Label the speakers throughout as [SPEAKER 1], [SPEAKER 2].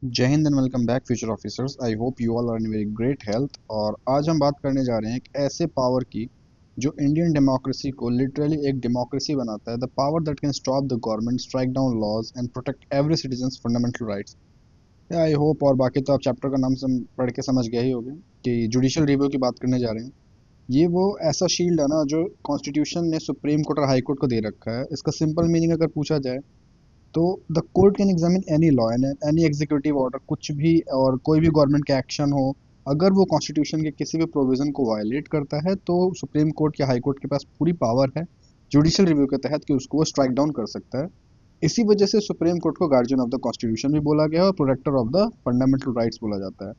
[SPEAKER 1] जय हिंद and welcome back future officers. I hope you all are in very great health. और आज हम बात करने जा रहे हैं एक ऐसे पावर की जो इंडियन डेमोक्रेसी को लिटरली एक डेमोक्रेसी बनाता है। The power that can stop the government, strike down laws and protect every citizens fundamental rights. I hope, और बाकी तो आप चैप्टर का नाम पढ़ के समझ गए ही होंगे कि जुडिशियल रिव्यू की बात करने जा रहे हैं। ये वो ऐसा शील्ड है ना जो कॉन्स्टिट्यूशन ने सुप्रीम कोर्ट और हाई कोर्ट को दे रखा है। इसका सिंपल मीनिंग अगर पूछा जाए तो the court can examine any law and any executive order, कुछ भी और कोई भी गवर्नमेंट का एक्शन हो, अगर वो कॉन्स्टिट्यूशन के किसी भी प्रोविजन को वायलेट करता है तो सुप्रीम कोर्ट या हाई कोर्ट के पास पूरी पावर है जुडिशियल रिव्यू के तहत कि उसको वो स्ट्राइक डाउन कर सकता है। इसी वजह से सुप्रीम कोर्ट को गार्जियन ऑफ द कॉन्स्टिट्यूशन भी बोला गया है और protector of the fundamental rights बोला जाता है।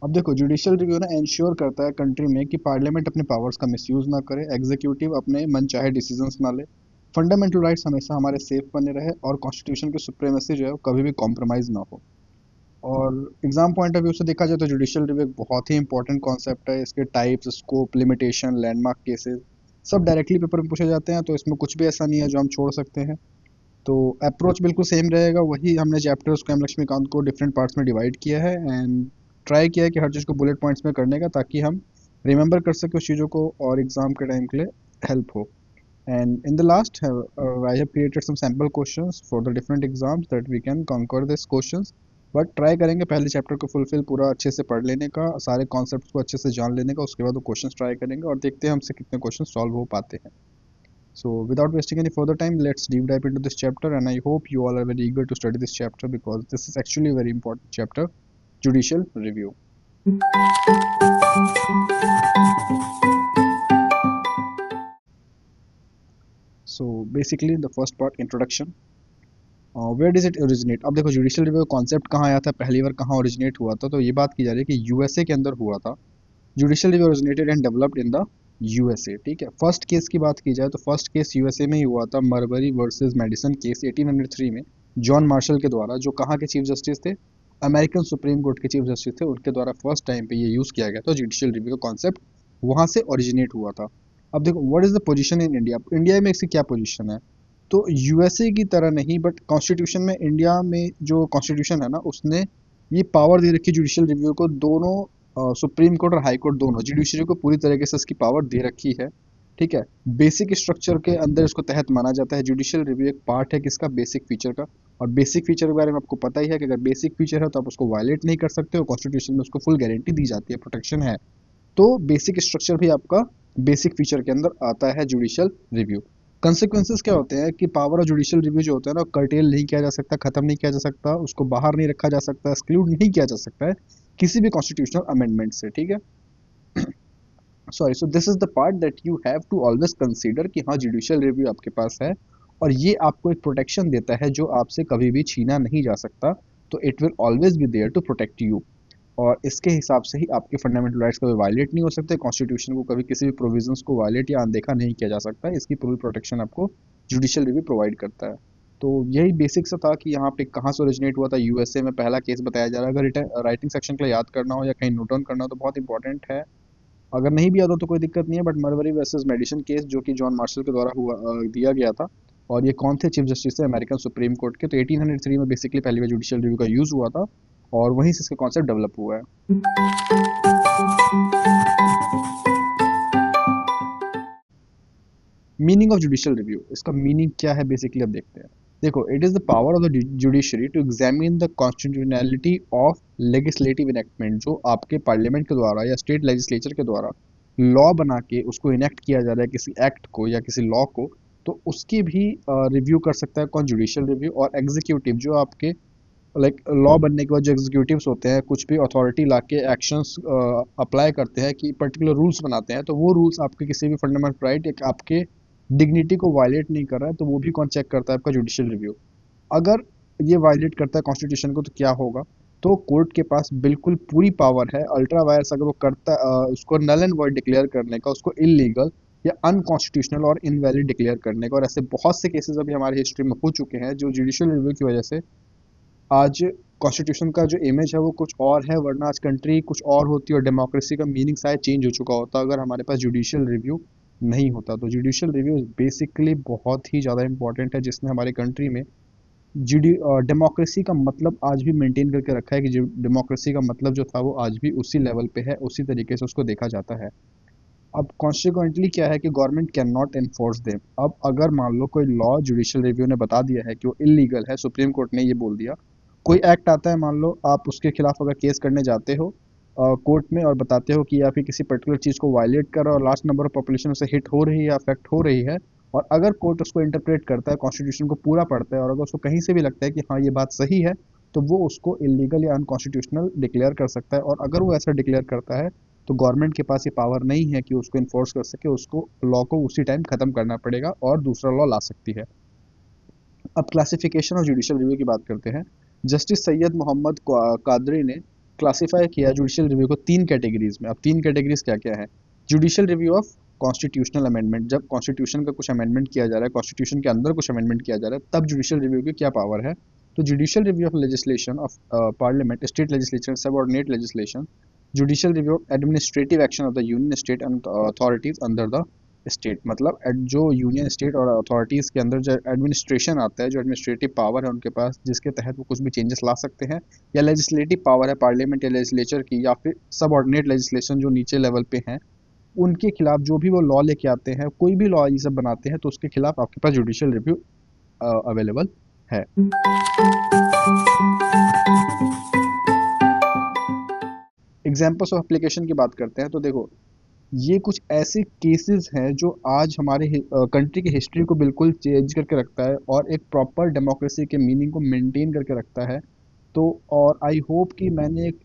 [SPEAKER 1] अब देखो, जुडिशियल रिव्यू ना इंश्योर करता है कंट्री में कि पार्लियामेंट अपने पावर्स का मिसयूज ना करे, एग्जीक्यूटिव अपने मनचाहे डिसीजंस ना ले, फंडामेंटल राइट्स हमेशा हमारे सेफ बने रहे और कॉन्स्टिट्यूशन की सुप्रीमेसी जो है वो कभी भी कॉम्प्रोमाइज ना हो। और एग्जाम पॉइंट ऑफ व्यू से देखा जाए तो जुडिशियल रिव्यू एक बहुत ही इंपॉर्टेंट कॉन्सेप्ट है। इसके types, scope, limitation, landmark cases सब डायरेक्टली पेपर में पूछे जाते हैं, तो इसमें कुछ भी ऐसा नहीं है जो हम छोड़ सकते हैं। तो अप्रोच बिल्कुल सेम रहेगा, वही हमने चैप्टर्स को, एम लक्ष्मीकांत को डिफरेंट पार्ट्स में डिवाइड किया है एंड ट्राई किया है कि हर चीज़ को बुलेट पॉइंट्स में करने का, ताकि हम रिमेंबर कर सके उस चीज़ों को और एग्जाम के टाइम के लिए हेल्प हो। And in the last, I have created some sample questions for the different exams that we can conquer these questions. But try करेंगे पहले चैप्टर को फुलफिल पूरा अच्छे से पढ़ लेने का, सारे कॉन्सेप्ट्स को अच्छे से जान लेने का, उसके बाद वो क्वेश्चंस ट्राई करेंगे और देखते हैं हमसे कितने क्वेश्चन सॉल्व हो पाते हैं। So without wasting any further time, let's deep dive into this chapter, and I hope you all are very eager to study this chapter because this is actually a very important chapter, judicial review. So basically the first part, introduction. Where does it originate. अब देखो, judicial review concept कहाँ आया था, पहली बार कहाँ originate हुआ था, तो ये बात की जा रही है कि यूएसए के अंदर हुआ था। Judicial review originated and developed in the USA. ठीक है, फर्स्ट केस की बात की जाए तो फर्स्ट केस यूएसए में ही हुआ था, मरबरी वर्सेस मेडिसन केस 1803 में, जॉन मार्शल के द्वारा, जो कहाँ के चीफ जस्टिस थे, अमेरिकन सुप्रीम कोर्ट के चीफ जस्टिस थे, उनके द्वारा फर्स्ट टाइम पे ये यूज़ किया गया था। जुडिशियल रिव्यू का कॉन्सेप्ट वहाँ से ओरिजिनेट हुआ था। अब देखो, what is the position in India, India में इसकी क्या पोजीशन है। तो यूएसए की तरह नहीं, बट कॉन्स्टिट्यूशन में, इंडिया में जो कॉन्स्टिट्यूशन है ना, उसने ये पावर दे रखी जुडिशियल रिव्यू को, दोनों सुप्रीम कोर्ट और हाई कोर्ट दोनों, जुडिशरी को पूरी तरीके से इसकी पावर दे रखी है। ठीक है, बेसिक स्ट्रक्चर के अंदर इसको तहत माना जाता है। जुडिशियल रिव्यू एक पार्ट है किसका, बेसिक फीचर का। और बेसिक फीचर के बारे में आपको पता ही है कि अगर बेसिक फीचर है तो आप उसको वायलेट नहीं कर सकते हो, कॉन्स्टिट्यूशन में उसको फुल गारंटी दी जाती है, प्रोटेक्शन है। तो बेसिक स्ट्रक्चर भी आपका बेसिक फीचर के अंदर आता है जुडिशियल रिव्यू। कंसिक्वेंसेस क्या होते हैं कि पावर ऑफ जुडिशियल रिव्यू जो होता है ना, कर्टेल नहीं किया जा सकता, खत्म नहीं किया जा सकता, उसको बाहर नहीं रखा जा सकता, एक्सक्लूड नहीं किया जा सकता है किसी भी कॉन्स्टिट्यूशनल अमेंडमेंट से। ठीक है, sorry, so this is the part that you have to always consider कि हाँ, जुडिशियल रिव्यू आपके पास है और ये आपको एक प्रोटेक्शन देता है जो आपसे कभी भी छीना नहीं जा सकता। तो it will always be there to protect you, और इसके हिसाब से ही आपके फंडामेंटल राइट्स कभी वायलेट नहीं हो सकते, कॉन्स्टिट्यूशन को कभी किसी भी प्रोविजंस को वायलेट या अनदेखा नहीं किया जा सकता है। इसकी पूरी प्रोटेक्शन आपको जुडिशियल रिव्यू प्रोवाइड करता है। तो यही बेसिक सा था कि यहाँ पे कहाँ से ओरिजिनेट हुआ था। यूएसए में पहला केस बताया जा रहा है। अगर राइटिंग सेक्शन के लिए याद करना हो या कहीं नोट डाउन करना हो तो बहुत इंपॉर्टेंट है। अगर नहीं भी याद हो तो कोई दिक्कत नहीं है, बट मरवरी वर्सेस मेडिसन केस जो कि जॉन मार्शल के द्वारा दिया गया था। और ये कौन थे चीफ जस्टिस थे अमेरिकन सुप्रीम कोर्ट के, तो 1803 में बेसिकली पहली बार जुडिशियल रिव्यू का यूज हुआ था और वहीं से इसका कॉन्सेप्ट डेवलप हुआ है। मीनिंग ऑफ जुडिशियल रिव्यू, इसका मीनिंग क्या है बेसिकली, अब देखते हैं। देखो, it is the power of the judiciary to examine the constitutionality of legislative enactment, जो आपके पार्लियामेंट के द्वारा या स्टेट लेजिस्लेचर के द्वारा लॉ बना के उसको इनेक्ट किया जा रहा है, किसी एक्ट को या किसी लॉ को, तो उसकी भी रिव्यू कर सकता है कौन, जुडिशियल रिव्यू। और एग्जीक्यूटिव, जो आपके लाइक लॉ बनने के बाद जो एग्जीक्यूटिव्स होते हैं, कुछ भी अथॉरिटी लाके एक्शंस अप्लाई करते हैं कि पर्टिकुलर रूल्स बनाते हैं, तो वो रूल्स आपके किसी भी फंडामेंटल राइट या आपके डिग्निटी को वायलेट नहीं कर रहा है, तो वो भी कौन चेक करता है, आपका जुडिशियल रिव्यू। अगर ये वायलेट करता है कॉन्स्टिट्यूशन को तो क्या होगा, तो कोर्ट के पास बिल्कुल पूरी पावर है, अल्ट्रा वायरस अगर वो करता उसको नल एंड वॉइड डिक्लेयर करने का, उसको इलीगल या अनकॉन्स्टिट्यूशनल और इनवैलिड डिक्लेयर करने का। और ऐसे बहुत से केसेस अभी हमारी हिस्ट्री में हो चुके हैं जो जुडिशियल रिव्यू की वजह से आज कॉन्स्टिट्यूशन का जो इमेज है वो कुछ और है, वरना आज कंट्री कुछ और होती और डेमोक्रेसी का मीनिंग शायद चेंज हो चुका होता अगर हमारे पास जुडिशियल रिव्यू नहीं होता। तो जुडिशियल रिव्यू बेसिकली बहुत ही ज़्यादा इंपॉर्टेंट है, जिसने हमारे कंट्री में डेमोक्रेसी का मतलब आज भी मेंटेन करके रखा है कि डेमोक्रेसी का मतलब जो था वो आज भी उसी लेवल पे है, उसी तरीके से उसको देखा जाता है। अब कॉन्सिक्वेंटली क्या है कि government can not enforce them. अब अगर मान लो कोई लॉ जुडिशियल रिव्यू ने बता दिया है कि वो इलीगल है, सुप्रीम कोर्ट ने ये बोल दिया, कोई एक्ट आता है, मान लो आप उसके खिलाफ अगर केस करने जाते हो कोर्ट में और बताते हो कि या फिर किसी पर्टिकुलर चीज़ को वायलेट कर रहा है और लास्ट नंबर ऑफ पॉपुलेशन उसे हिट हो रही है या अफेक्ट हो रही है, और अगर कोर्ट उसको इंटरप्रेट करता है, कॉन्स्टिट्यूशन को पूरा पढ़ता है, और अगर उसको कहीं से भी लगता है कि हाँ ये बात सही है, तो वो उसको इलीगल या अनकॉन्स्टिट्यूशनल डिक्लेयर कर सकता है। और अगर वो ऐसा डिक्लेयर करता है तो गवर्नमेंट के पास ये पावर नहीं है कि उसको इन्फोर्स कर सके, उसको लॉ को उसी टाइम खत्म करना पड़ेगा और दूसरा लॉ ला सकती है। अब क्लासिफिकेशन और जुडिशियल रिव्यू की बात करते हैं। जस्टिस सैयद मोहम्मद कादरी ने क्लासिफाई किया जुडिशियल रिव्यू को तीन कैटेगरीज में। अब तीन कैटेगरीज क्या क्या है? Judicial review of constitutional amendment, जब कॉन्स्टिट्यूशन का कुछ अमेंडमेंट किया जा रहा है, कॉन्स्टिट्यूशन के अंदर कुछ अमेंडमेंट किया जा रहा है, तब जुडिशियल रिव्यू की क्या पावर है। तो judicial review of legislation of parliament, state legislature, subordinate legislation. Judicial review of administrative action of the union state and authorities under the state, मतलब जो यूनियन स्टेट और अथॉरिटीज़ के अंदर जो एडमिनिस्ट्रेशन आता है, जो एडमिनिस्ट्रेटिव पावर है उनके पास, जिसके तहत वो कुछ भी चेंजेस ला सकते हैं, या लेजिस्लेटिव पावर है पार्लियामेंट या लेजिस्लेचर की, या फिर सब ऑर्डिनेट लेजिस्लेशन जो नीचे लेवल पे हैं, उनके खिलाफ जो भी वो लॉ लेके आते हैं, कोई भी लॉ ये सब बनाते हैं, तो उसके खिलाफ आपके पास जुडिशियल रिव्यू अवेलेबल है। एग्जाम्पल्स ऑफ एप्लीकेशन की बात करते हैं तो देखो, ये कुछ ऐसे केसेस हैं जो आज हमारे कंट्री की हिस्ट्री को बिल्कुल चेंज करके रखता है और एक प्रॉपर डेमोक्रेसी के मीनिंग को मेंटेन करके रखता है। तो और आई होप कि मैंने एक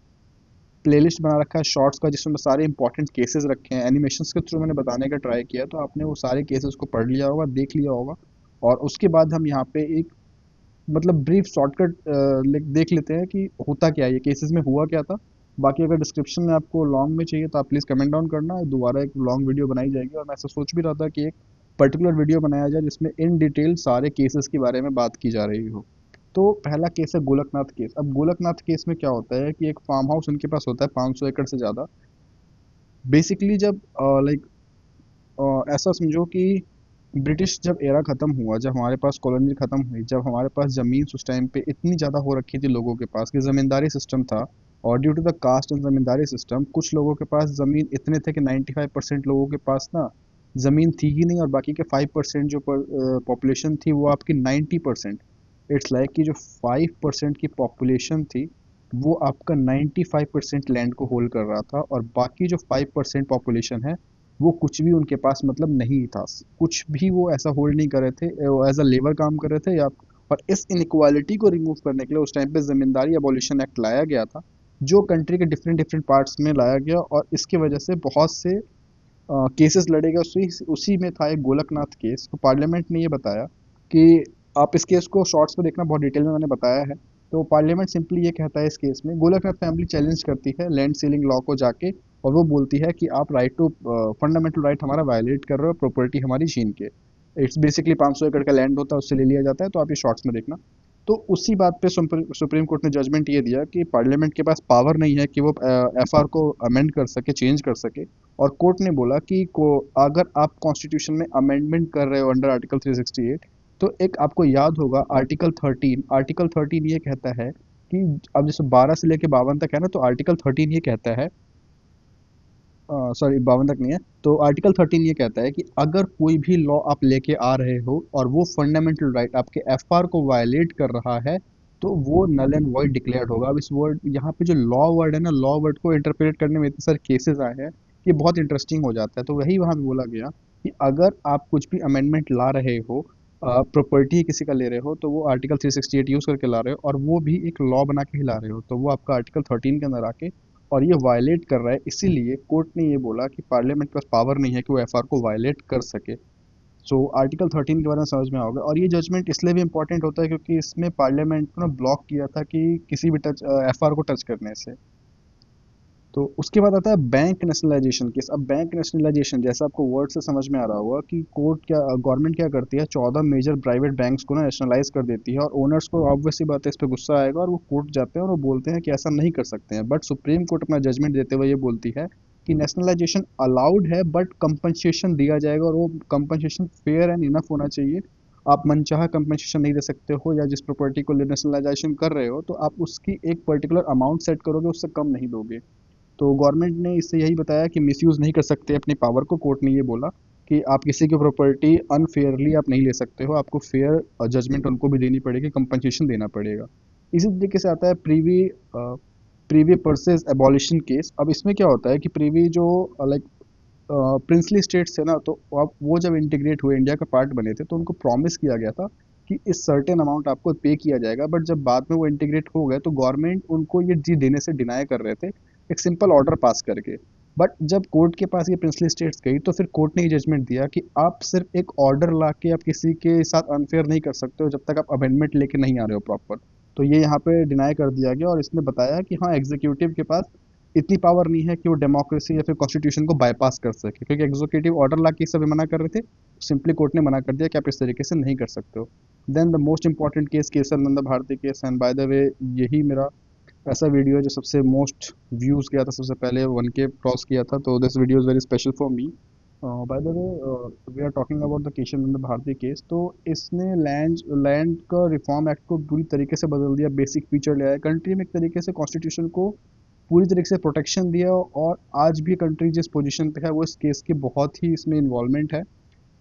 [SPEAKER 1] प्लेलिस्ट बना रखा है शॉर्ट्स का, जिसमें सारे इंपॉर्टेंट केसेस रखे हैं, एनिमेशंस के थ्रू मैंने बताने का ट्राई किया, तो आपने वो सारे केसेस को पढ़ लिया होगा, देख लिया होगा। और उसके बाद हम यहाँ पे एक मतलब ब्रीफ शॉर्टकट देख लेते हैं कि होता क्या है, ये केसेस में हुआ क्या था। बाकी अगर डिस्क्रिप्शन में आपको लॉन्ग में चाहिए तो आप प्लीज़ कमेंट डाउन करना, दोबारा एक लॉन्ग वीडियो बनाई जाएगी। और मैं ऐसा सोच भी रहा था कि एक पर्टिकुलर वीडियो बनाया जाए जिसमें इन डिटेल सारे केसेस के बारे में बात की जा रही हो। तो पहला केस है गोलकनाथ केस। अब गोलकनाथ केस में क्या होता है कि एक फार्म हाउस उनके पास होता है 500 एकड़ से ज़्यादा। बेसिकली जब लाइक ऐसा समझो कि ब्रिटिश जब एरा ख़त्म हुआ, जब हमारे पास कॉलोनी ख़त्म हुई, जब हमारे पास ज़मीन उस टाइम पे इतनी ज़्यादा हो रखी थी लोगों के पास कि ज़मींदारी सिस्टम था। और due to the caste and zamindari system कुछ लोगों के पास ज़मीन इतने थे कि 95% लोगों के पास ना ज़मीन थी ही नहीं, और बाकी के 5% जो पॉपुलेशन थी वो आपकी 90%। इट्स लाइक कि जो 5% की पॉपुलेशन थी वो आपका 95% लैंड को होल्ड कर रहा था, और बाकी जो 5% पॉपुलेशन है वो कुछ भी उनके पास मतलब नहीं था, कुछ भी वो ऐसा होल्ड नहीं कर रहे थे, एज अ लेबर काम कर रहे थे या। और इस इनइक्वालिटी को रिमूव करने के लिए उस टाइम पे ज़मींदारी अबॉलिशन एक्ट लाया गया था, जो कंट्री के डिफरेंट डिफरेंट पार्ट्स में लाया गया, और इसकी वजह से बहुत से केसेस लड़े गए। उसी उसी में था एक गोलकनाथ केस। तो पार्लियामेंट ने ये बताया कि आप इस केस को शॉर्ट्स में देखना, बहुत डिटेल में मैंने बताया है। तो पार्लियामेंट सिंपली ये कहता है इस केस में, गोलकनाथ फैमिली चैलेंज करती है लैंड सीलिंग लॉ को जाके, और वो बोलती है कि आप राइट टू फंडामेंटल राइट हमारा वायलेट कर रहे हो, प्रॉपर्टी हमारी छीन के। इट्स बेसिकली 500 एकड़ का लैंड होता है, उससे ले लिया जाता है, तो आप ये शॉर्ट्स में देखना। तो उसी बात पे सुप्रीम कोर्ट ने जजमेंट ये दिया कि पार्लियामेंट के पास पावर नहीं है कि वो एफआर को अमेंड कर सके, चेंज कर सके। और कोर्ट ने बोला कि अगर आप कॉन्स्टिट्यूशन में अमेंडमेंट कर रहे हो अंडर आर्टिकल 368, तो एक आपको याद होगा आर्टिकल 13 ये कहता है कि अब जैसे 12 से लेके 52 तक है ना, तो आर्टिकल 13 ये कहता है, सॉरी 52 तक नहीं है, तो आर्टिकल 13 ये कहता है कि अगर कोई भी लॉ आप लेके आ रहे हो और वो फंडामेंटल राइट आपके एफआर को वायलेट कर रहा है, तो वो नल एंड वॉइड डिक्लेयर्ड होगा। अब इस वर्ड यहाँ पे जो लॉ वर्ड है ना, लॉ वर्ड को इंटरप्रेट करने में इतने सारे केसेस आए हैं कि बहुत इंटरेस्टिंग हो जाता है। तो वही वहाँ पे बोला गया कि अगर आप कुछ भी अमेंडमेंट ला रहे हो, प्रॉपर्टी किसी का ले रहे हो, तो वो आर्टिकल 368 यूज़ करके ला रहे हो, और वो भी एक लॉ बना के ही ला रहे हो, तो वो आपका आर्टिकल 13 के अंदर आके और ये वायलेट कर रहा है। इसीलिए कोर्ट ने ये बोला कि पार्लियामेंट के पास पावर नहीं है कि वो एफआर को वायलेट कर सके। सो आर्टिकल 13 के बारे में समझ में आओगे। और ये जजमेंट इसलिए भी इंपॉर्टेंट होता है क्योंकि इसमें पार्लियामेंट को ना ब्लॉक किया था कि किसी भी एफआर को टच करने से। तो उसके बाद आता है बैंक नेशनलाइजेशन केस। अब बैंक नेशनलाइजेशन जैसा आपको वर्ड से समझ में आ रहा होगा कि कोर्ट क्या, गवर्नमेंट क्या करती है, 14 मेजर प्राइवेट बैंक्स को ना नेशनलाइज कर देती है, और ओनर्स को ऑब्वियसली बात है इस पे गुस्सा आएगा, और वो कोर्ट जाते हैं और वो बोलते हैं कि ऐसा नहीं कर सकते हैं। बट सुप्रीम कोर्ट अपना जजमेंट देते हुए ये बोलती है कि नेशनलाइजेशन अलाउड है, बट कंपनसेशन दिया जाएगा, और वो कंपनसेशन फेयर एंड इनफ होना चाहिए। आप मनचाहा कंपनसेशन नहीं दे सकते हो, या जिस प्रॉपर्टी को नेशनलाइजेशन कर रहे हो तो आप उसकी एक पर्टिकुलर अमाउंट सेट करोगे, उससे कम नहीं दोगे। तो गवर्नमेंट ने इससे यही बताया कि मिसयूज़ नहीं कर सकते अपनी पावर को। कोर्ट ने ये बोला कि आप किसी की प्रॉपर्टी अनफेयरली आप नहीं ले सकते हो, आपको फेयर जजमेंट उनको भी देनी पड़ेगी, कंपनसेशन देना पड़ेगा। इसी तरीके से आता है प्रीवी वर्सेस एबॉलिशन केस। अब इसमें क्या होता है कि प्रीवी जो लाइक प्रिंसली स्टेट्स थे ना, तो अब वो जब इंटीग्रेट हुए, इंडिया का पार्ट बने थे, तो उनको प्रॉमिस किया गया था कि इस सर्टेन अमाउंट आपको पे किया जाएगा। बट जब बाद में वो इंटीग्रेट हो गए तो गवर्नमेंट उनको ये चीज़ देने से डिनाई कर रहे थे, एक सिंपल ऑर्डर पास करके। बट जब कोर्ट के पास ये प्रिंसली स्टेट्स गई तो फिर कोर्ट ने ये जजमेंट दिया कि आप सिर्फ एक ऑर्डर ला के आप किसी के साथ अनफेयर नहीं कर सकते हो, जब तक आप अमेंडमेंट लेके नहीं आ रहे हो प्रॉपर। तो ये यहाँ पे डिनाई कर दिया गया, और इसने बताया कि हाँ, एग्जीक्यूटिव के पास इतनी पावर नहीं है कि वो डेमोक्रेसी या फिर कॉन्स्टिट्यूशन को बाईपास कर सके, क्योंकि एग्जीक्यूटिव ऑर्डर ला के सब मना कर रहे थे। सिंपली कोर्ट ने मना कर दिया कि आप इस तरीके से नहीं कर सकते हो। Then the most important case, Kesar Bharati case. And by the way, यही मेरा ऐसा वीडियो है जो सबसे मोस्ट व्यूज़ किया था, सबसे पहले 1K क्रॉस किया था। तो this video is very special for me. By the way, we are talking about the Kesavananda Bharati case. तो इसने लैंड लैंड का रिफॉर्म एक्ट को पूरी तरीके से बदल दिया, बेसिक फीचर ले आया कंट्री में, एक तरीके से कॉन्स्टिट्यूशन को पूरी तरीके से प्रोटेक्शन दिया। और आज भी कंट्री जिस पोजीशन पे है वो इस केस की बहुत ही इसमें इन्वॉल्वमेंट है।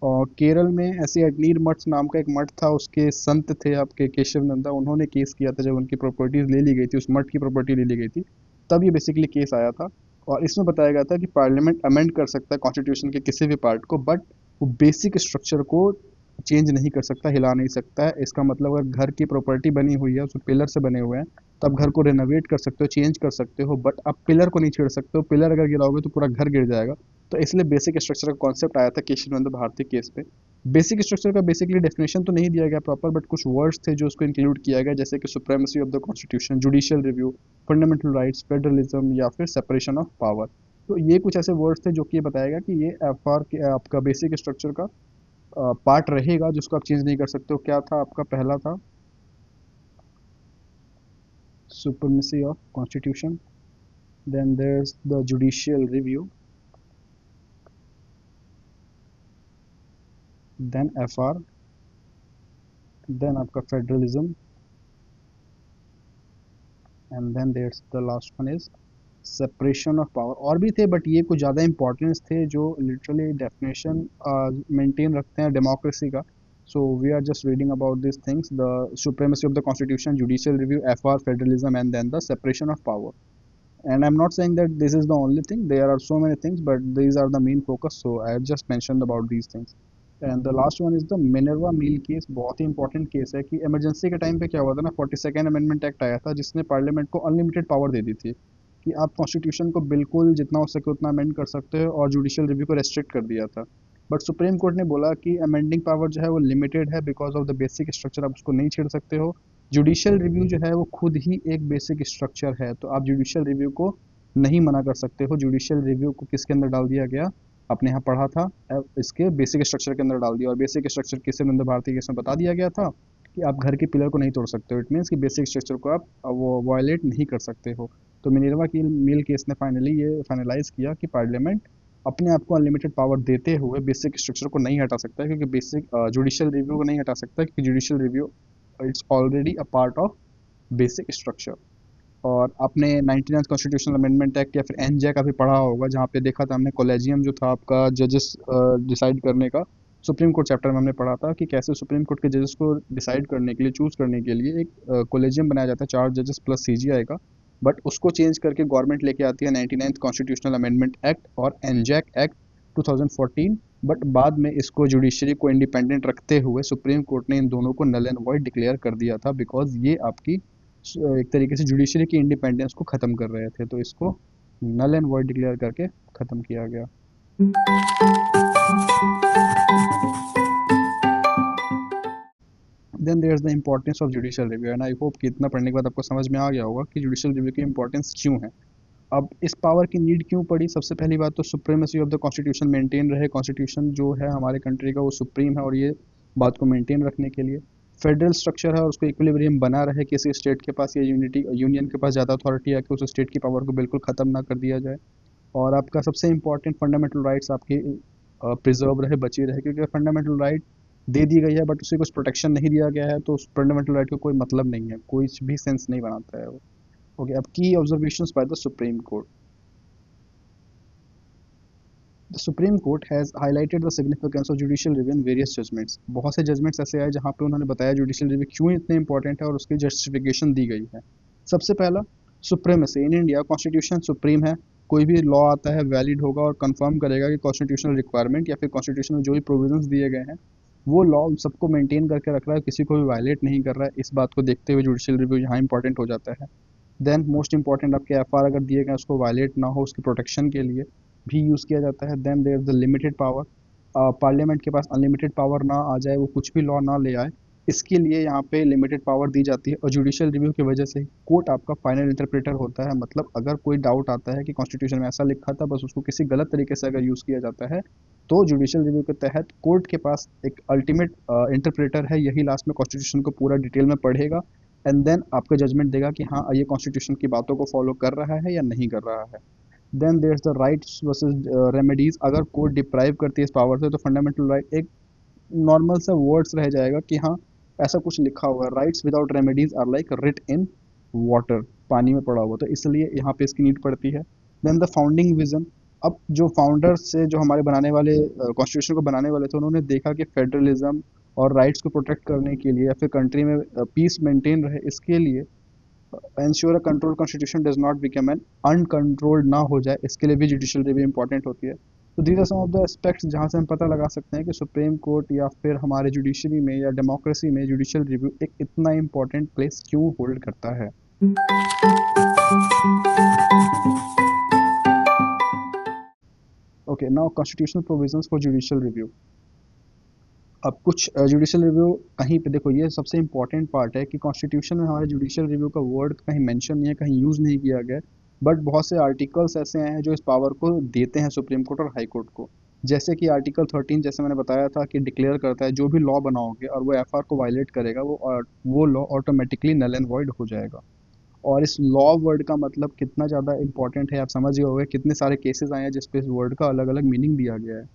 [SPEAKER 1] और केरल में ऐसे अजनीर मठ नाम का एक मठ था, उसके संत थे आपके केशव नंदा, उन्होंने केस किया था जब उनकी प्रॉपर्टीज ले ली गई थी, उस मठ की प्रॉपर्टी ले ली गई थी, तब ये बेसिकली केस आया था। और इसमें बताया गया था कि पार्लियामेंट अमेंड कर सकता है कॉन्स्टिट्यूशन के किसी भी पार्ट को, बट वो बेसिक स्ट्रक्चर को चेंज नहीं कर सकता, हिला नहीं सकता है। इसका मतलब अगर घर की प्रॉपर्टी बनी हुई है, उसमें पिलर से बने हुए हैं, तो आप घर को रेनोवेट कर सकते हो, चेंज कर सकते हो, बट आप पिलर को नहीं छेड़ सकते हो। पिलर अगर गिराओगे तो पूरा घर गिर जाएगा। तो इसलिए बेसिक स्ट्रक्चर का कॉन्सेप्ट आया था केशवानंद भारती केस पे। बेसिक स्ट्रक्चर का बेसिकली डेफिनेशन तो नहीं दिया गया प्रॉपर, बट कुछ वर्ड्स थे जो उसको इंक्लूड किया गया, जैसे कि supremacy of the constitution, judicial review, fundamental rights, federalism, या फिर सेपरेशन ऑफ पावर। तो ये कुछ ऐसे वर्ड्स थे जो कि ये बताएगा कि ये एफआर के आपका बेसिक स्ट्रक्चर का पार्ट रहेगा, जिसको आप चेंज नहीं कर सकते हो। क्या था आपका? पहला था supremacy of constitution, then there is the judicial review, then FR, then आपका federalism, and then there's the last one is separation of power. और भी थे, बट ये कुछ ज़्यादा इंपॉर्टेंस थे जो लिटरली डेफिनेशन मेंटेन रखते हैं डेमोक्रेसी का। So we are just reading about this things: the supremacy of the constitution, judicial review, FR, federalism, and then the separation of power. And I'm not saying that this is the only thing. There are so many things, but these are the main focus. So I have just mentioned about these things. And the last one is the Minerva Mill case. बहुत ही important case है कि emergency के time पे क्या हुआ था ना, 42nd amendment act आया था, जिसने पार्लियामेंट को अनलिमिटेड पावर दे दी थी कि आप कॉन्स्टिट्यूशन को बिल्कुल जितना हो सके उतना अमेंड कर सकते हो, और जुडिशियल रिव्यू को रेस्ट्रिक्ट कर दिया था। बट सुप्रीम कोर्ट ने बोला कि अमेंडिंग पावर जो है वो लिमिटेड है, because of the basic structure, आप उसको नहीं छेड़ सकते हो। जुडिशियल रिव्यू जो है वो खुद ही एक बेसिक स्ट्रक्चर है, तो आप जुडिशियल रिव्यू को नहीं मना कर सकते हो। जुडिशियल रिव्यू को किसके अंदर डाल दिया गया? आपने यहाँ पढ़ा था, इसके बेसिक स्ट्रक्चर के अंदर डाल दिया। और बेसिक स्ट्रक्चर किसे नंद भारती केस में बता दिया गया था कि आप घर के पिलर को नहीं तोड़ सकते हो। इट मीन्स कि बेसिक स्ट्रक्चर को आप वो वायलेट नहीं कर सकते हो। तो मिनर्वा की मिल केस ने फाइनली ये फाइनलाइज किया कि पार्लियामेंट अपने आप को अनलिमिटेड पावर देते हुए बेसिक स्ट्रक्चर को नहीं हटा सकता है, क्योंकि बेसिक जुडिशियल रिव्यू को नहीं हटा सकता, क्योंकि judicial review it's already a part of basic structure. और आपने 99 कॉन्स्टिट्यूशनल अमेंडमेंट एक्ट या फिर एनजे का भी पढ़ा होगा, जहाँ पे देखा था हमने कॉलेजियम जो था आपका जजेस डिसाइड करने का। सुप्रीम कोर्ट चैप्टर में हमने पढ़ा था कि कैसे सुप्रीम कोर्ट के जजेस को डिसाइड करने के लिए, चूज करने के लिए एक कॉलेजियम बनाया जाता है, 4 जजेस प्लस सीजीआई का। बट उसको चेंज करके गवर्नमेंट लेके आती है 99th कॉन्स्टिट्यूशनल अमेंडमेंट एक्ट और एनजैक एक्ट 2014। बट बाद में इसको जुडिशरी को इंडिपेंडेंट रखते हुए सुप्रीम कोर्ट ने इन दोनों को नल एंड वॉइड डिक्लेयर कर दिया था, बिकॉज ये आपकी एक तरीके से जुडिशरी की इंडिपेंडेंस को ख़त्म कर रहे थे। तो इसको नल एंड वॉइड डिक्लेयर करके ख़त्म किया गया। Then there is the importance of judicial review, and I hope कि इतना पढ़ने के बाद आपको समझ में आ गया होगा कि जुडिशियल रिव्यू की इंपॉर्टेंस क्यों है। अब इस पावर की नीड क्यों पड़ी? सबसे पहली बात तो supremacy of the constitution maintain रहे। कॉन्स्टिट्यूशन जो है हमारे कंट्री का वो सुप्रीम है, और ये बात को मेंटेन रखने के लिए फेडरल स्ट्रक्चर है, और उसको इक्विलिब्रियम बना रहे, किसी स्टेट के पास या यूनियन के पास ज़्यादा अथॉरिटी है कि उस स्टेट की पावर को बिल्कुल ख़त्म ना कर दिया जाए। और आपका सबसे इंपॉर्टेंट फंडामेंटल राइट्स आपकी प्रिजर्व रहे, बची रहे, क्योंकि फंडामेंटल राइट दे दी गई है बट उसे कुछ प्रोटेक्शन नहीं दिया गया है, तो उस फंडामेंटल राइट का कोई मतलब नहीं है, कोई भी सेंस नहीं बनाता है वो। ओके, अब की observations by the supreme court. The supreme court has highlighted the significance of judicial review in various judgments. बहुत से जजमेंट्स ऐसे आए जहाँ पे उन्होंने बताया जुडिशियल रिव्यू क्यों इतने इंपॉर्टेंट है और उसकी जस्टिफिकेशन दी गई है। सबसे पहला, supremacy in India, constitution supreme है। कोई भी लॉ आता है वैलिड होगा और कंफर्म करेगा कि कॉन्स्टिट्यूशनल रिक्वायरमेंट या फिर कॉन्स्टिट्यूशन में जो भी प्रोविजंस दिए गए हैं वो लॉ उन सबको मेंटेन करके रख रहा है, किसी को भी वायलेट नहीं कर रहा है। इस बात को देखते हुए जुडिशियल रिव्यू यहाँ इंपॉर्टेंट हो जाता है। देन मोस्ट इंपॉर्टेंट, आपके एफआर अगर दिए गए उसको वायलेट ना हो उसकी प्रोटेक्शन के लिए भी यूज़ किया जाता है। Then there is the limited power, parliament के पास अनलिमिटेड पावर ना आ जाए, वो कुछ भी लॉ ना ले आए, इसके लिए यहाँ पे लिमिटेड पावर दी जाती है। और जुडिशियल रिव्यू की वजह से कोर्ट आपका फाइनल इंटरप्रेटर होता है। मतलब अगर कोई डाउट आता है कि कॉन्स्टिट्यूशन में ऐसा लिखा था, बस उसको किसी गलत तरीके से अगर यूज़ किया जाता है, तो जुडिशियल रिव्यू के तहत कोर्ट के पास एक अल्टीमेट इंटरप्रेटर है, यही लास्ट में कॉन्स्टिट्यूशन को पूरा डिटेल में पढ़ेगा एंड देन आपका जजमेंट देगा कि हाँ ये कॉन्स्टिट्यूशन की बातों को फॉलो कर रहा है या नहीं कर रहा है। Then there the rights versus remedies. अगर कोर्ट डिप्राइव करती है इस पावर से, तो फंडामेंटल राइट एक नॉर्मल सा वर्ड्स रह जाएगा कि हाँ ऐसा कुछ लिखा हुआ है, rights without remedies are like writ in water, पानी में पड़ा हुआ, तो इसलिए यहाँ पे इसकी नीड पड़ती है। Then the founding vision. अब जो फाउंडर्स से जो हमारे बनाने वाले कॉन्स्टिट्यूशन को बनाने वाले थे, उन्होंने देखा कि फेडरलिज्म और राइट्स को प्रोटेक्ट करने के लिए या फिर कंट्री में पीस मेंटेन रहे, इसके लिए ensure a control constitution does not become an uncontrolled ना हो जाए, इसके लिए भी जुडिशियल रिव्यू इंपॉर्टेंट होती है। तो these are some of the aspects जहाँ से हम पता लगा सकते हैं कि सुप्रीम कोर्ट या फिर हमारे जुडिशरी में या डेमोक्रेसी में जुडिशियल रिव्यू एक इतना इंपॉर्टेंट प्लेस क्यों होल्ड करता है। Okay, now constitutional provisions for judicial review. अब कुछ जुडिशियल रिव्यू कहीं पे देखो, ये सबसे इंपॉर्टेंट पार्ट है कि कॉन्स्टिट्यूशन में हमारे जुडिशियल रिव्यू का वर्ड कहीं मेंशन नहीं है, कहीं यूज़ नहीं किया गया है। बट बहुत से आर्टिकल्स ऐसे हैं जो इस पावर को देते हैं सुप्रीम कोर्ट और हाई कोर्ट को। जैसे कि आर्टिकल 13, जैसे मैंने बताया था, कि डिक्लेयर करता है जो भी लॉ बनाओगे और वो एफआर को वायलेट करेगा, वो law automatically null and void हो जाएगा। और इस लॉ वर्ड का मतलब कितना ज़्यादा इंपॉर्टेंट है आप समझ गए होंगे, कितने सारे केसेस आए हैं जिसपे इस वर्ड का अलग अलग मीनिंग दिया गया है।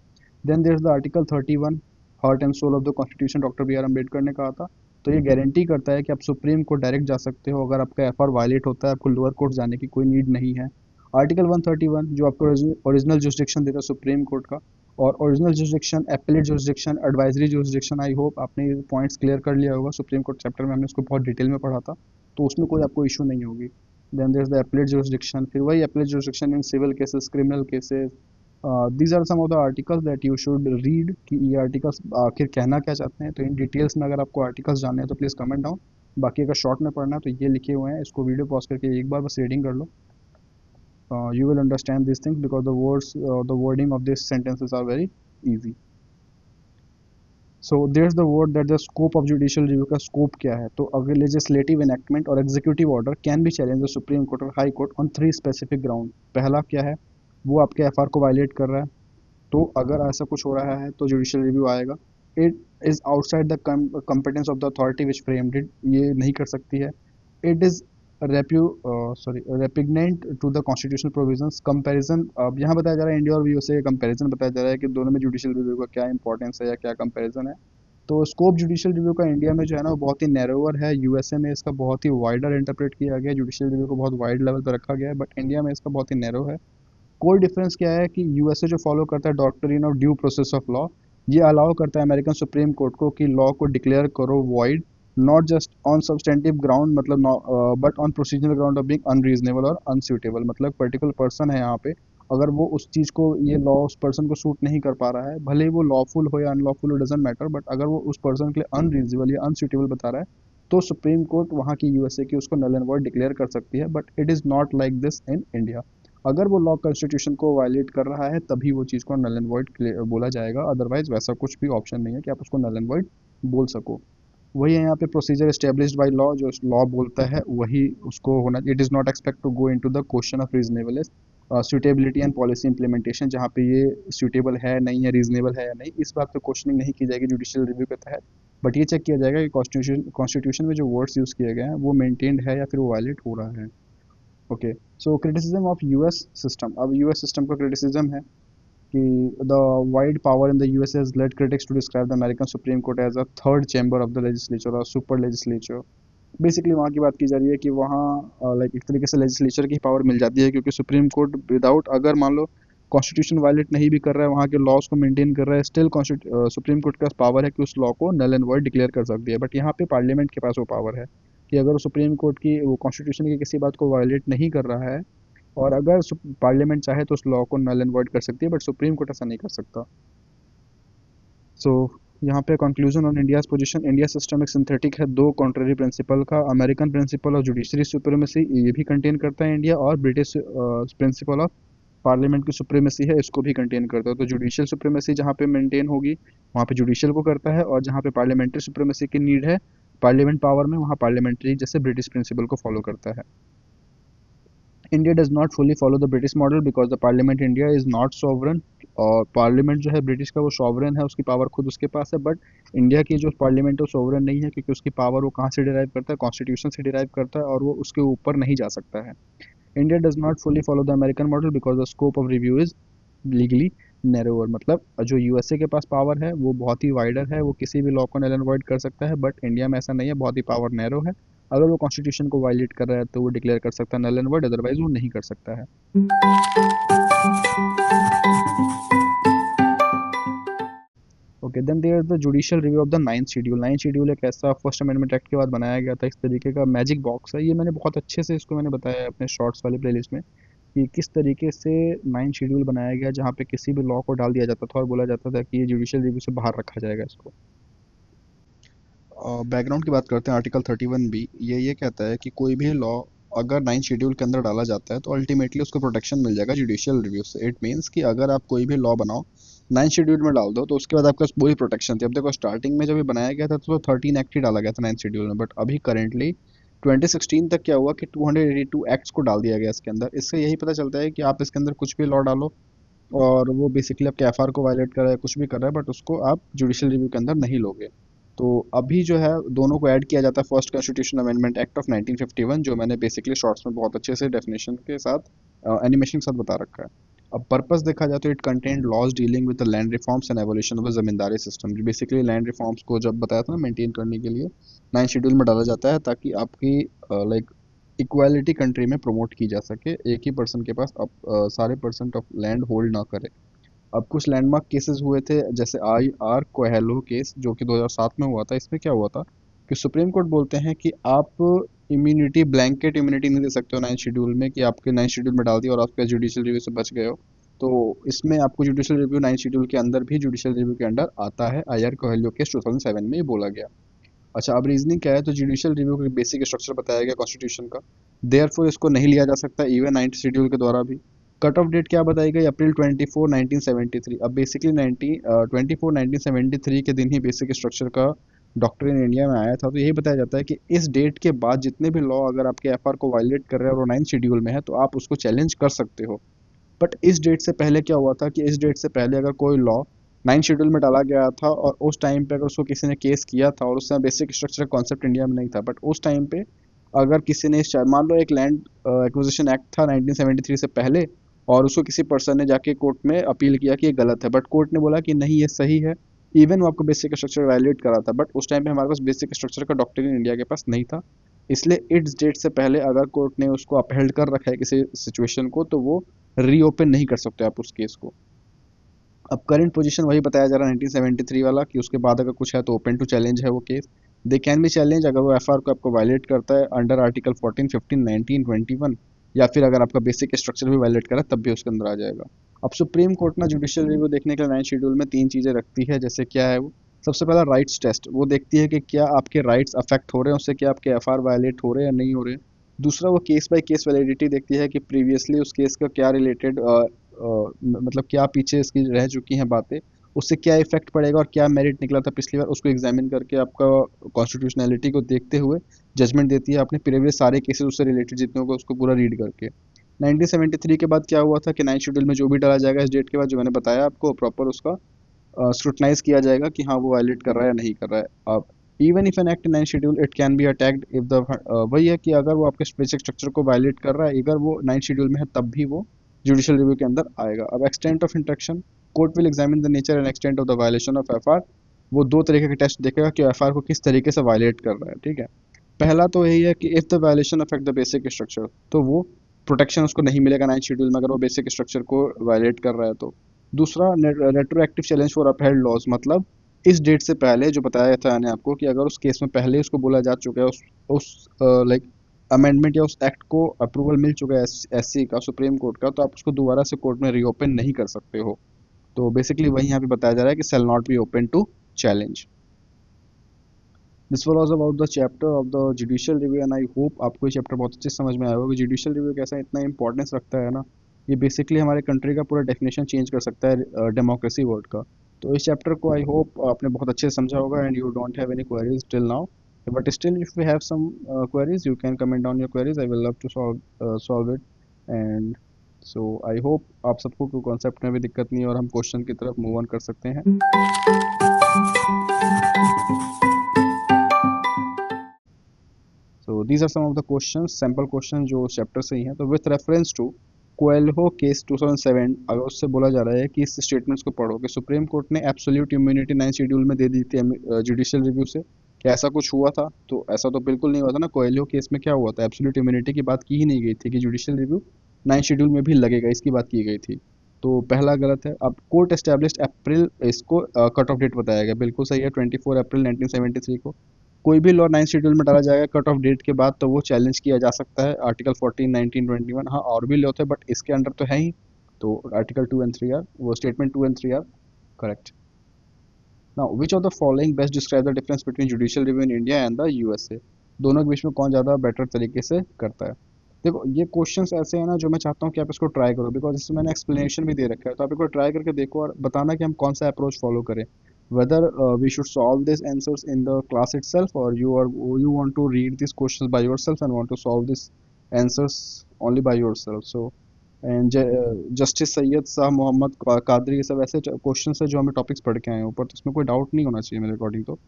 [SPEAKER 1] Then there is the article 31, heart and soul of the constitution, doctor B R Ambedkar ने कहा था। तो ये गारंटी करता है कि आप सुप्रीम कोर्ट डायरेक्ट जा सकते हो, अगर आपका एफआर वायलेट होता है आपको लोअर कोर्ट जाने की कोई नीड नहीं है। आर्टिकल 131 जो आपको ओरिजिनल जुरिस्डिक्शन देता है सुप्रीम कोर्ट का, और original jurisdiction, appellate jurisdiction, advisory jurisdiction, I hope आपने ये पॉइंट्स क्लियर कर लिया होगा, सुप्रीम कोर्ट चैप्टर में हमने इसको बहुत डिटेल में पढ़ा था, तो उसमें कोई आपको इशू नहीं होगी। Then there is the appellate jurisdiction, फिर वही appellate jurisdiction in civil cases, criminal cases. These are some of the articles that you should read कि ये आर्टिकल्स आखिर कहना क्या चाहते हैं। तो इन डिटेल्स में अगर आपको आर्टिकल्स जानने हैं तो प्लीज़ कमेंट डाउन। बाकी अगर शॉर्ट में पढ़ना है तो ये लिखे हुए हैं, इसको वीडियो पॉज करके एक बार बस रीडिंग कर लो। You will understand these things because the wording of these sentences are very easy. So there's the word that the scope of judicial review का scope क्या है। तो अगर legislative enactment और executive order can be challenged the Supreme Court और High Court on 3 specific ground। पहला क्या है, वो आपके एफआर को वायलेट कर रहा है, तो अगर ऐसा कुछ हो रहा है तो जुडिशियल रिव्यू आएगा। It is outside the competence of the authority which framed it, ये नहीं कर सकती है। It is repugnant to the constitutional provisions. Comparison, अब यहाँ बताया जा रहा है इंडिया और यूएसए का कंपैरिजन बताया जा रहा है कि दोनों में जुडिशियल रिव्यू का क्या इंपॉर्टेंस है या क्या कंपैरिजन है। तो स्कोप जुडिशियल रिव्यू का इंडिया में जो है ना वो बहुत ही नैरोअर है, यूएसए में इसका बहुत ही वाइडर इंटरप्रेट किया गया है, जुडिशियल रिव्यू को बहुत वाइड लेवल पर रखा गया है, बट इंडिया में इसका बहुत ही नैरो है। कोर डिफरेंस क्या है कि यूएसए जो फॉलो करता है doctrine of due process of law, ये अलाउ करता है अमेरिकन सुप्रीम कोर्ट को कि लॉ को डिक्लेयर करो void, not just on substantive ground, मतलब but on procedural ground of being unreasonable और अनसूटेबल। मतलब पर्टिकुलर पर्सन है यहाँ पे, अगर वो उस चीज़ को, ये लॉ उस पर्सन को सूट नहीं कर पा रहा है, भले ही वो लॉफुल हो या अनलॉफुल हो डजेंट मैटर, बट अगर वो उस पर्सन के लिए अनरीजनेबल या अनसूटेबल बता रहा है, तो सुप्रीम कोर्ट वहाँ की यूएसए की उसको नल एंड वॉइड डिक्लेयर कर सकती है। But it is not like this in India. अगर वो लॉ कॉन्स्टिट्यूशन को वायलेट कर रहा है तभी वो चीज़ को नल एंड वॉइड बोला जाएगा, अदरवाइज वैसा कुछ भी ऑप्शन नहीं है कि आप उसको नल एंड वॉइड बोल सको। वही है यहाँ पे, प्रोसीजर एस्टेब्लिश्ड बाय लॉ, जो लॉ बोलता है वही उसको होना। It is not expect to go into the question of reasonableness, suitability and policy implementation, जहाँ पे ये सूटेबल है नहीं है, रीजनेबल है या नहीं, इस बात पे क्वेश्चनिंग नहीं की जाएगी जुडिशियल रिव्यू के तहत। बट ये चेक किया जाएगा कि कॉन्स्टिट्यूशन में जो वर्ड्स यूज़ किए गए हैं वो मेंटेन्ड है या फिर वो वायलेट हो रहा है। Okay, so criticism of US system. अब यूएस सिस्टम का क्रिटिसिज्म है कि the wide power in the US has led critics to describe the American Supreme Court as a third chamber of the legislature और super legislature. Basically वहाँ की बात की जा रही है कि वहाँ लाइक एक तरीके से लेजिस्लेचर की पावर मिल जाती है, क्योंकि सुप्रीम कोर्ट विदाउट, अगर मान लो कॉन्स्टिट्यूशन वायलेट नहीं भी कर रहा है, वहाँ के लॉज को मेंटेन कर रहा है, स्टिल सुप्रीम कोर्ट के पास पावर है कि उस लॉ को नल एंड वॉइड डिक्लेयर कर सकती है। बट यहाँ पे पार्लियामेंट के पास वो पावर है कि अगर वो सुप्रीम कोर्ट की वो कॉन्स्टिट्यूशन की किसी बात को वायलेट नहीं कर रहा है, और अगर पार्लियामेंट चाहे तो उस लॉ को नल एंड वॉइड कर सकती है, बट सुप्रीम कोर्ट ऐसा नहीं कर सकता। सो यहाँ पे conclusion on India's position, India system एक सिंथेटिक है दो कॉन्ट्ररी प्रिंसिपल का, American principle of judiciary supremacy ये भी कंटेन करता है इंडिया, और ब्रिटिश प्रिंसिपल ऑफ पार्लियामेंट की सुप्रीमेसी है, इसको भी कंटेन करता है। तो जुडिशियल सुप्रीमेसी जहाँ पे मेंटेन होगी वहाँ पे जुडिशियल को करता है, और जहाँ पे पार्लियामेंट्री सुप्रीमेसी की नीड है पार्लियामेंट पावर में, वहाँ पार्लियामेंट्री जैसे ब्रिटिश प्रिंसिपल को फॉलो करता है। India does not fully follow the British model because the parliament India is not sovereign, और पार्लियामेंट जो है ब्रिटिश का वो सॉवरन है, उसकी पावर खुद उसके पास है, बट इंडिया की जो पार्लियामेंट है वो सॉवरन नहीं है, क्योंकि उसकी पावर वो कहाँ से डिराइव करता है, कॉन्स्टिट्यूशन से डिराइव करता है, और वो उसके ऊपर नहीं जा सकता है। India does not fully follow the American model because the scope of review is legally narrower, मतलब जो यूएसए के पास पावर है वो बहुत ही वाइडर है, वो किसी भी लॉ को नल एंड वॉइड कर सकता है, बट इंडिया में ऐसा नहीं है, बहुत ही पावर नैरो है। अगर वो कॉन्स्टिट्यूशन को वायलेट कर रहा है तो वो डिक्लेयर कर सकता है नल एंड वॉइड, अदरवाइज वो नहीं कर सकता है। Okay, then there is the judicial review of the ninth schedule. Ninth schedule एक ऐसा फर्स्ट अमेंडमेंट एक्ट के बाद बनाया गया था, इस तरीके का मैजिक बॉक्स है, ये मैंने बहुत अच्छे से इसको मैंने बताया है अपने शॉर्ट्स वाले प्लेलिस्ट में कि किस तरीके से नाइन्थ शेड्यूल बनाया गया, जहाँ पे किसी भी लॉ को डाल दिया जाता था और बोला जाता था कि ये जुडिशियल रिव्यू से बाहर रखा जाएगा इसको। बैकग्राउंड की बात करते हैं, आर्टिकल 31 बी ये कहता है कि कोई भी लॉ अगर नाइन्थ शेड्यूल के अंदर डाला जाता है तो अल्टीमेटली उसको प्रोटेक्शन मिल जाएगा जुडिशियल रिव्यू से। इट मीन्स कि अगर आप कोई भी लॉ बनाओ नाइन्थ शेड्यूल में डाल दो तो उसके बाद आपके पास पूरी प्रोटेक्शन थी। अब देखो स्टार्टिंग में जब ये बनाया गया था तो 13 एक्ट ही डाला गया था नाइन्थ शेड्यूल में, बट अभी करेंटली 2016 तक क्या हुआ कि 282 एक्ट्स को डाल दिया गया इसके अंदर। इससे यही पता चलता है कि आप इसके अंदर कुछ भी लॉ डालो और वो बेसिकली आपके एफआर को वायलेट कर रहा है, कुछ भी कर रहा है, बट उसको आप जुडिशियल रिव्यू के अंदर नहीं लोगे। तो अभी जो है दोनों को ऐड किया जाता है first constitution amendment act of 1951, जो मैंने बेसिकली शॉर्ट्स में बहुत अच्छे से डेफिनेशन के साथ एनिमेशन के साथ बता रखा है। अब पर्पस देखा जाए तो it content laws dealing with the land reforms and evolution of the zamindari system, जो बेसिकली लैंड रिफॉर्म्स को जब बताया था ना मेंटेन करने के लिए नाइन्थ शेड्यूल में डाला जाता है, ताकि आपकी लाइक इक्वालिटी कंट्री में प्रमोट की जा सके, एक ही पर्सन के पास अब सारे परसेंट ऑफ लैंड होल्ड ना करे। अब कुछ लैंडमार्क केसेस हुए थे, जैसे आई आर कोहेलो केस जो कि 2007 में हुआ था। इसमें क्या हुआ था कि सुप्रीम कोर्ट बोलते हैं कि आप इम्यूनिटी, ब्लैंकेट इम्यूनिटी नहीं दे सकते हो नाइन्थ शेड्यूल में, कि आपके नाइन्थ शेड्यूल में डाल दिया और आपके जुडिशियल रिव्यू से बच गए हो। तो इसमें आपको जुडिशियल रिव्यू नाइन्थ शेड्यूल के अंदर भी जुडिशियल रिव्यू के अंडर आता है। आई आर कोहेलो केस 2007 में ये बोला गया। अच्छा, अब रीजनिंग क्या है, तो जुडिशियल रिव्यू का बेसिक स्ट्रक्चर बताया गया कॉन्स्टिट्यूशन का, देयरफॉर इसको नहीं लिया जा सकता इवन नाइन्थ शेड्यूल के द्वारा भी। कट ऑफ डेट क्या बताई गई, अप्रैल 24 1973। अब बेसिकली 1973 के दिन ही बेसिक स्ट्रक्चर का डॉक्ट्रिन इंडिया में आया था। तो यही बताया जाता है कि इस डेट के बाद जितने भी लॉ अगर आपके एफआर को वायलेट कर रहे हैं और वो नाइन्थ शेड्यूल में है तो आप उसको चैलेंज कर सकते हो। बट इस डेट से पहले क्या हुआ था कि इस डेट से पहले अगर कोई लॉ नाइन्थ शेड्यूल में डाला गया था और उस टाइम पे अगर उसको किसी ने केस किया था, और उस समय बेसिक स्ट्रक्चर कॉन्सेप्ट इंडिया में नहीं था, बट उस टाइम पे अगर किसी ने मान लो एक लैंड एक्विजिशन एक्ट था 1973 से पहले, और उसको किसी पर्सन ने जाके कोर्ट में अपील किया कि ये गलत है, बट कोर्ट ने बोला कि नहीं ये सही है, इवन वो आपको बेसिक स्ट्रक्चर वायलेट करा था, बट उस टाइम पे हमारे पास बेसिक स्ट्रक्चर का डॉक्ट्रिन इंडिया के पास नहीं था। इसलिए इस डेट से पहले अगर कोर्ट ने उसको अपहेल्ड कर रखा है किसी सिचुएशन को, तो वो रीओपन नहीं कर सकते आप उस केस को। अब करंट पोजीशन वही बताया जा रहा है 1973 वाला, कि उसके बाद अगर कुछ है तो ओपन टू चैलेंज है वो case. They can be challenge अगर वो एफआर को आपको वायलेट करता है अंडर आर्टिकल 14, 15, 19, 21, या फिर अगर आपका बेसिक स्ट्रक्चर भी वायलेट करा तब भी उसके अंदर आ जाएगा। अब सुप्रीम कोर्ट ना जुडिशियल रिव्यू देखने के लिए नाइन्थ शेड्यूल में तीन चीज़ें रखती है, जैसे क्या है वो, सबसे पहला राइट्स टेस्ट, वो देखती है कि क्या आपके राइट्स अफेक्ट हो रहे हैं उससे, क्या आपके एफआर वायलेट हो रहे हैं या नहीं हो रहे हैं। दूसरा वो केस बाय केस वैलिडिटी देखती है कि प्रीवियसली उस केस का क्या रिलेटेड मतलब क्या पीछे इसकी रह चुकी हैं बातें, उससे क्या इफेक्ट पड़ेगा और क्या मेरिट निकला था पिछली बार, उसको एग्जामिन करके आपका कॉन्स्टिट्यूशनैलिटी को देखते हुए जजमेंट देती है अपने प्रीवियस सारे केसेस उससे रिलेटेड जितने होगा उसको पूरा रीड करके। 1973 के बाद क्या हुआ था कि नाइन्थ शेड्यूल में जो भी डाला जाएगा इस डेट के बाद, जो मैंने बताया आपको, प्रॉपर उसका स्क्रूटनाइज किया जाएगा कि हाँ वो वायलेट कर रहा है या नहीं कर रहा है। अब even if an act ninth schedule it can be attacked if the, वही है कि अगर वो आपके बेसिक स्ट्रक्चर को वायलेट कर रहा है, अगर वो नाइन्थ शेड्यूल में है तब भी वो जुडिशियल रिव्यू के अंदर आएगा। अब extent of interaction, court will examine the nature and extent of the violation of FR. वो दो तरीके के टेस्ट देखेगा कि एफआर को किस तरीके से वायलेट कर रहा है, ठीक है। पहला तो यही है कि if the violation affect the basic structure, तो वो प्रोटेक्शन उसको नहीं मिलेगा नाइन्थ शेड्यूल में अगर वो बेसिक स्ट्रक्चर को वायलेट कर रहा है तो। दूसरा, retroactive challenge for upheld laws, मतलब इस डेट से पहले जो बताया था मैंने आपको कि अगर उस केस में पहले उसको बोला जा चुका है उस लाइक अमेंडमेंट या उस एक्ट को अप्रूवल मिल चुका है एससी का सुप्रीम कोर्ट का, तो आप उसको दोबारा से कोर्ट में रीओपन नहीं कर सकते हो। तो बेसिकली वही यहाँ पे बताया जा रहा है कि shall not be open to challenge. This was about the chapter of the judicial review and I hope आपको ये चैप्टर बहुत अच्छे से समझ में आया होगा कि जुडिशियल रिव्यू कैसा इतना इंपॉर्टेंस रखता है ना। ये बेसिकली हमारे कंट्री का पूरा डेफिनेशन चेंज कर सकता है डेमोक्रेसी वर्ड का। तो इस चैप्टर को आई होप आपने बहुत अच्छे से समझा होगा and you don't have any queries till now, but still if you have some queries you can comment down your queries. I will love to solve it. And so I hope आप सबको कोई concept में भी दिक्कत नहीं है और हम क्वेश्चन की तरफ मूव ऑन कर सकते हैं। So these are some of the questions, sample questions जो चैप्टर से ही हैं। तो with reference to Coelho case 2007, अगर उससे बोला जा रहा है कि इस स्टेटमेंट्स को पढ़ो कि सुप्रीम कोर्ट ने एब्सोल्यूट इम्यूनिटी 9 शेड्यूल में दे दी थी जुडिशियल रिव्यू से, क्या ऐसा कुछ हुआ था? तो ऐसा तो बिल्कुल नहीं हुआ था ना। कोएल्हो केस में क्या हुआ था, एब्सोल्यूट इम्यूनिटी की बात की ही नहीं गई थी कि जुडिशियल रिव्यू 9 शेड्यूल में भी लगेगा, इसकी बात की गई थी। तो पहला गलत है। अब कोर्ट एस्टेब्लिश्ड अप्रैल, इसको कट ऑफ डेट बताया गया, बिल्कुल सही है, 24 अप्रैल 1973 को। कोई भी लॉ 9 शेड्यूल में डाला जाएगा कट ऑफ डेट के बाद तो वो चैलेंज किया जा सकता है, आर्टिकल 14, 19, 21। हाँ और भी लॉ थे बट इसके अंडर तो है ही। तो आर्टिकल 2 एंड 3 आर, वो statement 2 and 3 are correct. Now which of the following best describe the difference between judicial review in India and the USA. दोनों के बीच में कौन ज़्यादा बेटर तरीके से करता है। देखो ये क्वेश्चंस ऐसे हैं ना जो मैं चाहता हूँ कि आप इसको ट्राई करो, बिकॉज इसमें मैंने एक्सप्लेनेशन भी दे रखा है, तो आप इसको ट्राई करके देखो और बताना कि हम कौन सा अप्रोच फॉलो करें। whether we should solve these answers in the class itself, or you want to read these questions by yourself and want to solve these answers only by yourself. So and justice Syed Shah Mohammad Qadri, ये सब ऐसे question है जो हमें topics पढ़ के आए हैं ऊपर, तो इसमें कोई डाउट नहीं होना चाहिए मेरे अकॉर्डिंग तो।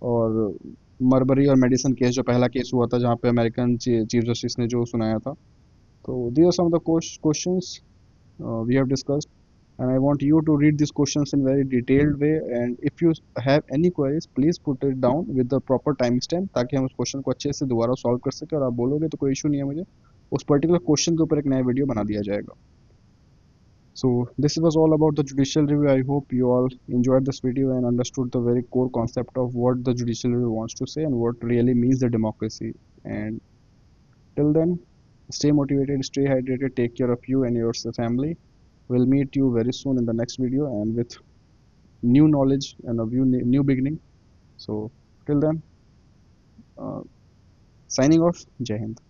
[SPEAKER 1] और मरबरी और मेडिसन केस जो पहला केस हुआ था जहाँ पे अमेरिकन चीफ जस्टिस ने जो सुनाया था। तो these are some of the questions we have discussed, and I want you to read these questions in very detailed way, and if you have any queries please put it down with the proper timestamp ताकि हम उस question को अच्छे से दोबारा solve कर सकें, और आप बोलोगे तो कोई इशू नहीं है, मुझे उस पर्टिकुलर क्वेश्चन के ऊपर एक नया वीडियो बना दिया जाएगा। So this was all about the judicial review. I hope you all enjoyed this video and understood the very core concept of what the judicial review wants to say and what really means the democracy. And till then, stay motivated, stay hydrated, take care of you and your family. We'll meet you very soon in the next video and with new knowledge and a new beginning. So till then, uh, signing off. Jai Hind.